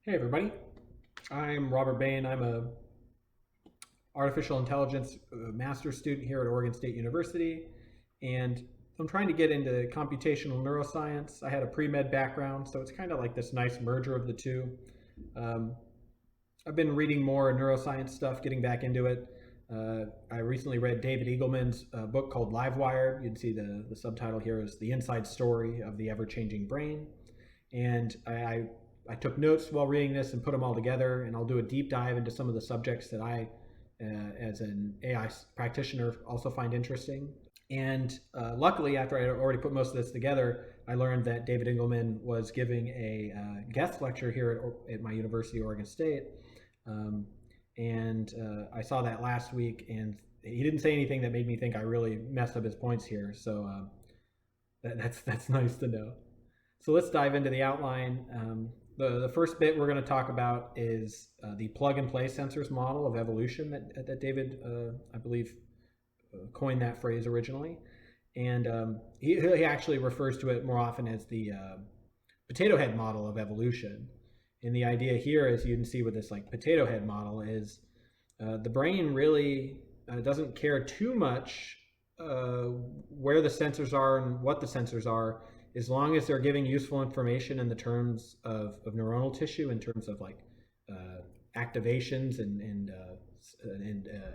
Hey everybody, I'm Robert Bain. I'm a artificial intelligence master's student here at Oregon State University, and I'm trying to get into computational neuroscience. I had a pre-med background, so it's kind of like this nice merger of the two. Um, I've been reading more neuroscience stuff, getting back into it. I recently read David Eagleman's book called Livewired. You'd see the subtitle here is The Inside Story of the Ever-Changing Brain. And I took notes while reading this and put them all together, and I'll do a deep dive into some of the subjects that I, as an AI practitioner, also find interesting. And luckily, after I already put most of this together, I learned that David Eagleman was giving a guest lecture here at my university, Oregon State. And I saw that last week, and he didn't say anything that made me think I really messed up his points here. So that's nice to know. So let's dive into the outline. The first bit we're going to talk about is the plug-and-play sensors model of evolution that David, I believe, coined that phrase originally. And he actually refers to it more often as the potato head model of evolution. And the idea here, as you can see with this like potato head model, is the brain really doesn't care too much where the sensors are and what the sensors are, as long as they're giving useful information in the terms of neuronal tissue, in terms of like activations and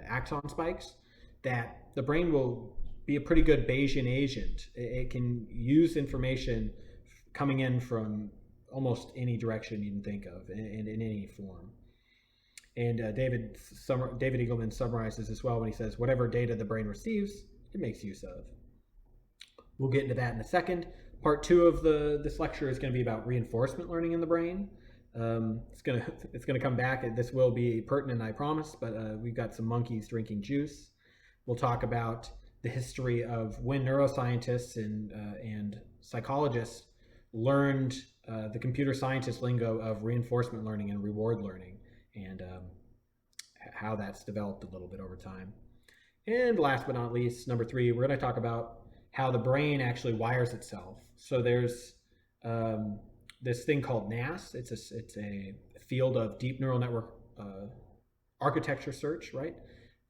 axon spikes, that the brain will be a pretty good Bayesian agent. It can use information coming in from almost any direction you can think of and in any form. And David Eagleman summarizes this well when he says, whatever data the brain receives, it makes use of. We'll get into that in a second. Part two of this lecture is going to be about reinforcement learning in the brain. It's going to come back. This will be pertinent, I promise, but we've got some monkeys drinking juice. We'll talk about the history of when neuroscientists and psychologists learned the computer scientist lingo of reinforcement learning and reward learning, and how that's developed a little bit over time. And last but not least, number three, we're going to talk about how the brain actually wires itself. So there's this thing called NAS. It's a field of deep neural network architecture search, right?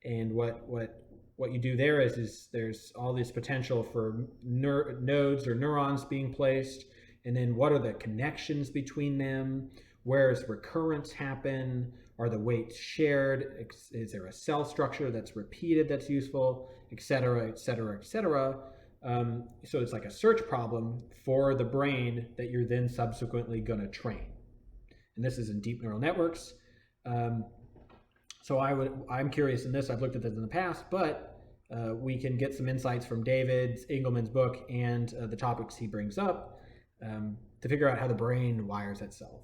And what you do there is there's all this potential for nodes or neurons being placed, and then what are the connections between them? Where does recurrence happen? Are the weights shared? Is there a cell structure that's repeated that's useful, et cetera, et cetera, et cetera? So it's like a search problem for the brain that you're then subsequently going to train. And this is in deep neural networks. So I'm curious in this. I've looked at this in the past, but we can get some insights from David Eagleman's book and the topics he brings up to figure out how the brain wires itself.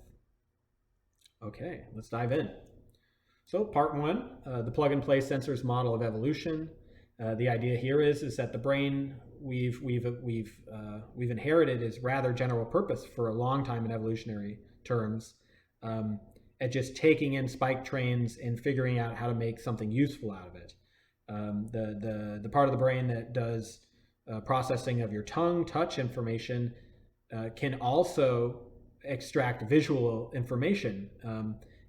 Okay, let's dive in. So part one, the plug-and-play sensors model of evolution. The idea here is that the brain we've inherited is rather general purpose for a long time in evolutionary terms, at just taking in spike trains and figuring out how to make something useful out of it. The part of the brain that does processing of your tongue, touch information, can also extract visual information,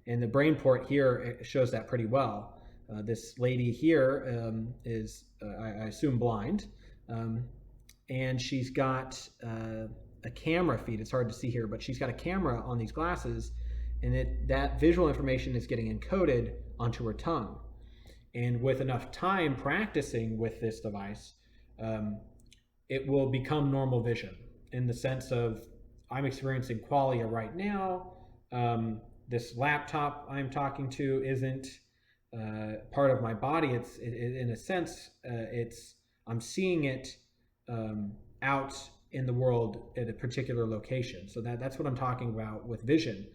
and the brain port here shows that pretty well. This lady here is, I assume, blind, and she's got a camera feed. It's hard to see here, but she's got a camera on these glasses, and that visual information is getting encoded onto her tongue. And with enough time practicing with this device, it will become normal vision, in the sense of, I'm experiencing qualia right now. This laptop I'm talking to isn't part of my body. In a sense, I'm seeing it out in the world at a particular location. So that's what I'm talking about with vision.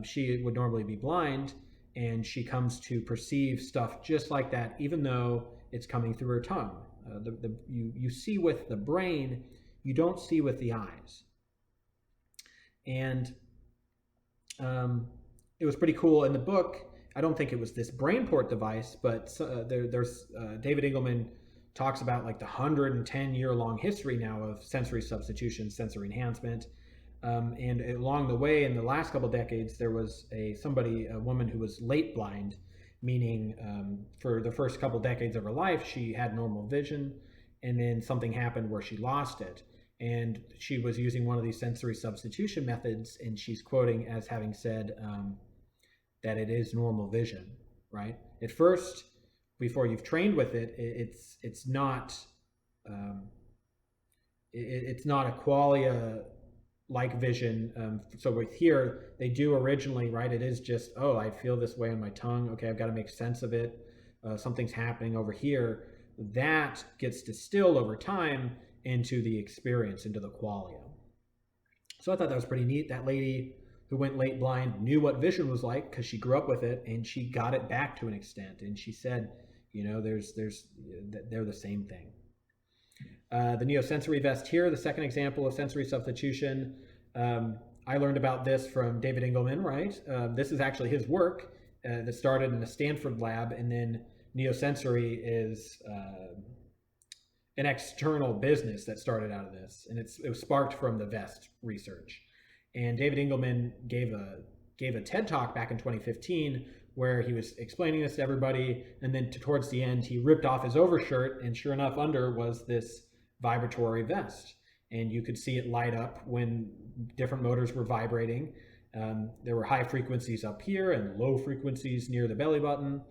She would normally be blind, and she comes to perceive stuff just like that, even though it's coming through her tongue. You see with the brain, you don't see with the eyes. And it was pretty cool in the book. I don't think it was this BrainPort device, but there's David Eagleman talks about like the 110-year-long history now of sensory substitution, sensory enhancement. And along the way, in the last couple decades, there was a woman who was late blind, meaning for the first couple decades of her life, she had normal vision, and then something happened where she lost it. And she was using one of these sensory substitution methods, and she's quoting as having said that it is normal vision, right? At first, before you've trained with it, it's not it's not a qualia like vision. So with here, they do originally, right? It is just, oh, I feel this way on my tongue. Okay, I've got to make sense of it. Something's happening over here. That gets distilled over time into the experience, into the qualia. So I thought that was pretty neat. That lady who went late blind knew what vision was like because she grew up with it, and she got it back to an extent. And she said, they're the same thing. The neosensory vest here, the second example of sensory substitution. I learned about this from David Eagleman, right? This is actually his work that started in a Stanford lab, and then neosensory is an external business that started out of this, and it was sparked from the vest research. And David Eagleman gave a TED talk back in 2015 where he was explaining this to everybody, and then towards the end he ripped off his overshirt, and sure enough under was this vibratory vest, and you could see it light up when different motors were vibrating. There were high frequencies up here and low frequencies near the belly button.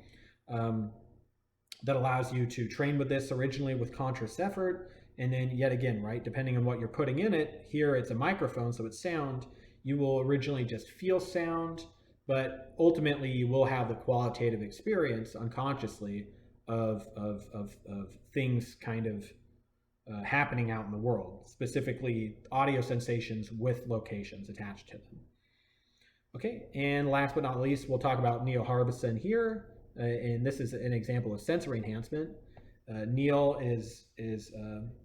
That allows you to train with this originally with conscious effort, and then yet again, right, depending on what you're putting in it, here it's a microphone, so it's sound. You will originally just feel sound, but ultimately you will have the qualitative experience unconsciously of things kind of happening out in the world, specifically audio sensations with locations attached to them. Okay, and last but not least, we'll talk about Neil Harbison here, and this is an example of sensory enhancement. Neil is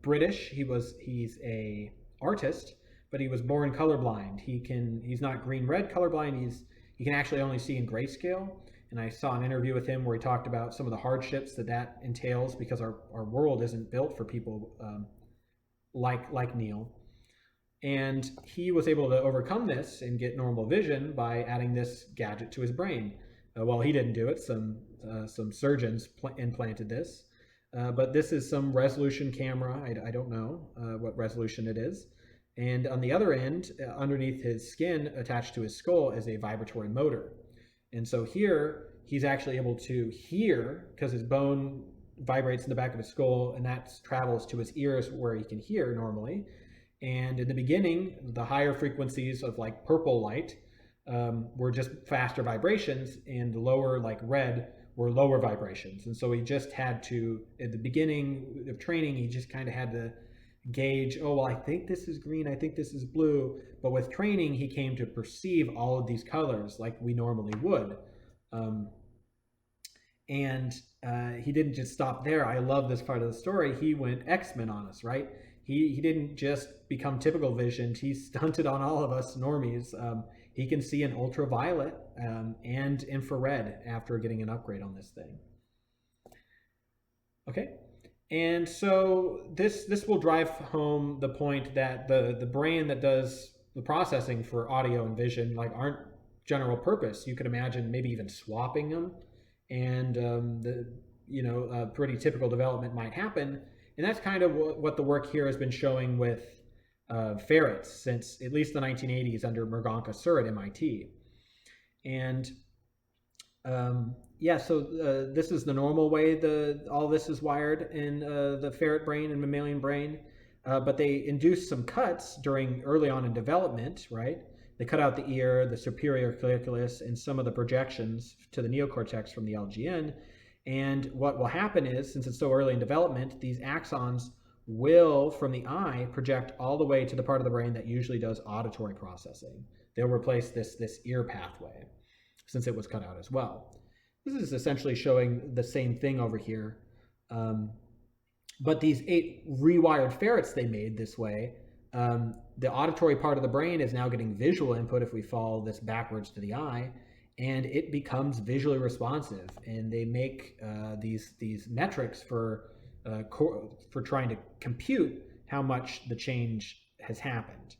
British. He's a artist, but he was born colorblind. He's not green-red colorblind. He can actually only see in grayscale. And I saw an interview with him where he talked about some of the hardships that entails because our world isn't built for people like Neil. And he was able to overcome this and get normal vision by adding this gadget to his brain. Well, he didn't do it. Some surgeons implanted this. But this is some resolution camera. I don't know what resolution it is. And on the other end, underneath his skin, attached to his skull, is a vibratory motor. And so here, he's actually able to hear, because his bone vibrates in the back of his skull, and that travels to his ears where he can hear normally. And in the beginning, the higher frequencies of like purple light were just faster vibrations, and the lower, like red, were lower vibrations. And so he just had to, at the beginning of training, he just kind of had to gauge, oh, well, I think this is green, I think this is blue. But with training, he came to perceive all of these colors like we normally would. And he didn't just stop there. I love this part of the story. He went X-Men on us, right? He didn't just become typical visioned. He stunted on all of us normies. He can see in ultraviolet and infrared after getting an upgrade on this thing. Okay. And so this will drive home the point that the brain that does the processing for audio and vision aren't general purpose. You could imagine maybe even swapping them, and pretty typical development might happen. And that's kind of what the work here has been showing with ferrets since at least the 1980s under Mrganka Sur at MIT. And so this is the normal way all this is wired in the ferret brain and mammalian brain, but they induced some cuts early on in development, right? They cut out the ear, the superior colliculus, and some of the projections to the neocortex from the LGN. And what will happen is, since it's so early in development, these axons will, from the eye, project all the way to the part of the brain that usually does auditory processing. They'll replace this ear pathway, since it was cut out as well. This is essentially showing the same thing over here. But these 8 rewired ferrets they made this way, the auditory part of the brain is now getting visual input if we follow this backwards to the eye, and it becomes visually responsive. And they make these metrics for trying to compute how much the change has happened.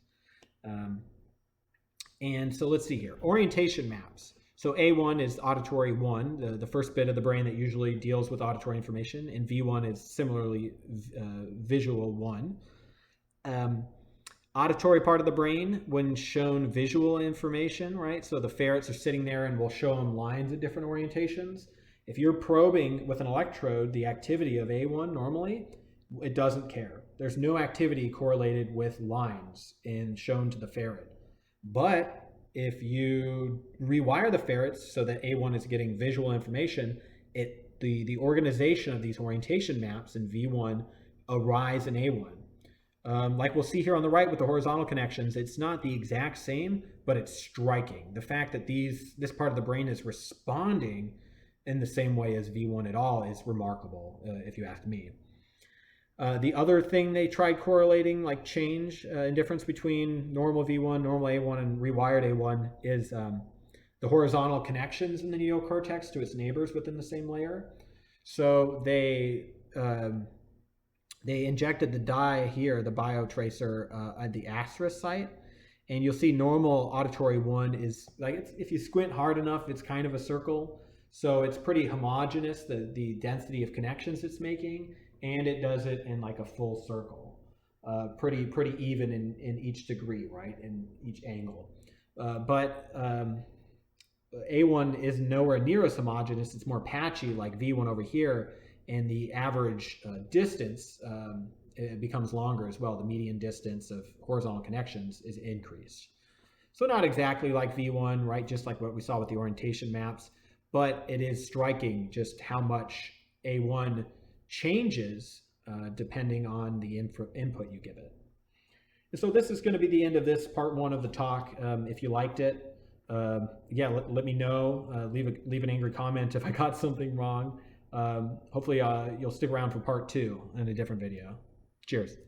And so let's see here. Orientation maps. So A1 is auditory 1, the first bit of the brain that usually deals with auditory information, and V1 is similarly visual 1. Auditory part of the brain, when shown visual information, right? So the ferrets are sitting there and we'll show them lines at different orientations. If you're probing with an electrode the activity of A1 normally, it doesn't care. There's no activity correlated with lines and shown to the ferret. But if you rewire the ferrets so that A1 is getting visual information, the organization of these orientation maps in V1 arise in A1. Like we'll see here on the right with the horizontal connections, it's not the exact same, but it's striking. The fact that this part of the brain is responding in the same way as V1 at all is remarkable, if you ask me. The other thing they tried correlating, like change and difference between normal V1, normal A1, and rewired A1 is the horizontal connections in the neocortex to its neighbors within the same layer. So they injected the dye here, the biotracer, at the asterisk site, and you'll see normal auditory 1 is like, if you squint hard enough, it's kind of a circle. So it's pretty homogeneous, the density of connections it's making, and it does it in like a full circle, pretty even in each degree, right, in each angle. But A1 is nowhere near as homogeneous. It's more patchy, like V1 over here, and the average distance it becomes longer as well. The median distance of horizontal connections is increased. So not exactly like V1, right, just like what we saw with the orientation maps, but it is striking just how much A1 changes depending on the input you give it. And so this is going to be the end of this part 1 of the talk. If you liked it, yeah, let me know. Leave an angry comment if I got something wrong. Hopefully you'll stick around for part 2 in a different video. Cheers.